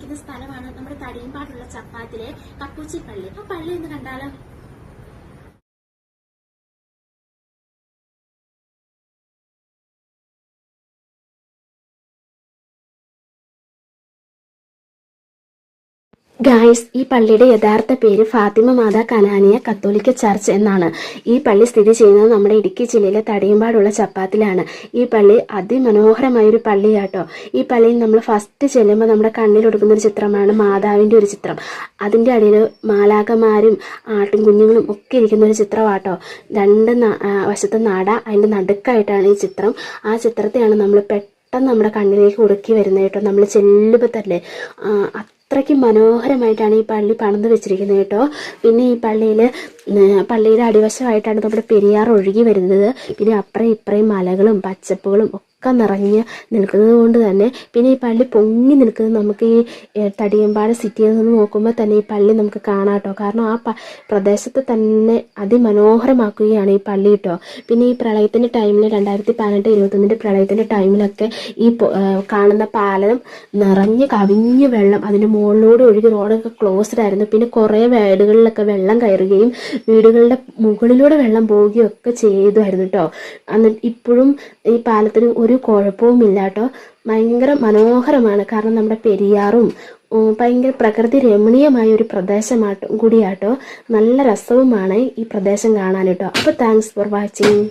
ഇരിക്കുന്ന സ്ഥലമാണ് നമ്മുടെ തടിയമ്പാടുള്ള ചപ്പാത്തിലെ കപ്പൂച്ചി പള്ളി. ആ പള്ളി ഒന്ന് കണ്ടാലോ? ഗായ്സ്, ഈ പള്ളിയുടെ യഥാർത്ഥ പേര് ഫാത്തിമ മാതാ കനാനിയ കത്തോലിക്ക ചർച്ച് എന്നാണ്. ഈ പള്ളി സ്ഥിതി ചെയ്യുന്നത് നമ്മുടെ ഇടുക്കി ജില്ലയിലെ തടിയമ്പാടുള്ള ചപ്പാത്തിലാണ്. ഈ പള്ളി അതിമനോഹരമായൊരു പള്ളിയാട്ടോ. ഈ പള്ളിയിൽ നമ്മൾ ഫസ്റ്റ് ചെല്ലുമ്പോൾ നമ്മുടെ കണ്ണിലൊടുക്കുന്ന ഒരു ചിത്രമാണ് മാതാവിൻ്റെ ഒരു ചിത്രം. അതിൻ്റെ അടിയിൽ മാലാഖമാരും ആട്ടും കുഞ്ഞുങ്ങളും ഒക്കെ ഇരിക്കുന്ന ഒരു ചിത്രമാട്ടോ. രണ്ട് വശത്തെ നട, അതിൻ്റെ നടുക്കായിട്ടാണ് ഈ ചിത്രം. ആ ചിത്രത്തെയാണ് നമ്മൾ പെട്ടെന്ന് നമ്മുടെ കണ്ണിലേക്ക് ഉടുക്കി വരുന്നത് കേട്ടോ. നമ്മൾ ചെല്ലുമ്പോൾ തന്നെ അത്രയ്ക്ക് മനോഹരമായിട്ടാണ് ഈ പള്ളി പണിത് വെച്ചിരിക്കുന്നത് കേട്ടോ. പിന്നെ ഈ പള്ളിയുടെ അടിവശമായിട്ടാണ് നമ്മുടെ പെരിയാർ ഒഴുകി വരുന്നത്. പിന്നെ അപ്പുറം ഇപ്പുറയും മലകളും പച്ചപ്പുകളും ഒക്കെ നിറഞ്ഞ് നിൽക്കുന്നത് കൊണ്ട് തന്നെ പിന്നെ ഈ പള്ളി പൊങ്ങി നിൽക്കുന്നത് നമുക്ക് ഈ തടിയമ്പാട് സിറ്റിയിൽ നിന്ന് നോക്കുമ്പോൾ തന്നെ ഈ പള്ളി നമുക്ക് കാണാം കേട്ടോ. കാരണം ആ പ്രദേശത്ത് തന്നെ അതിമനോഹരമാക്കുകയാണ് ഈ പള്ളി കേട്ടോ. പിന്നെ ഈ പ്രളയത്തിൻ്റെ ടൈമിൽ 2018-21 പ്രളയത്തിൻ്റെ ടൈമിലൊക്കെ ഈ കാണുന്ന പാലം നിറഞ്ഞ് കവിഞ്ഞ് വെള്ളം അതിന് മുകളിലൂടെ ഒഴുകി റോഡൊക്കെ ക്ലോസ്ഡ് ആയിരുന്നു. പിന്നെ കുറേ വീടുകളിലൊക്കെ വെള്ളം കയറുകയും വീടുകളുടെ മുകളിലൂടെ വെള്ളം പോവുകയും ഒക്കെ ചെയ്തുമായിരുന്നു കേട്ടോ. എന്നിട്ട് ഇപ്പോഴും ഈ പാലത്തിന് ഒരു കുഴപ്പവുമില്ല കേട്ടോ. ഭയങ്കര മനോഹരമാണ്. കാരണം നമ്മുടെ പെരിയാറും ഭയങ്കര പ്രകൃതി രമണീയമായ ഒരു പ്രദേശമായിട്ടും കൂടിയാട്ടോ. നല്ല രസവുമാണ് ഈ പ്രദേശം കാണാൻ കേട്ടോ. അപ്പോൾ താങ്ക്സ് ഫോർ വാച്ചിങ്.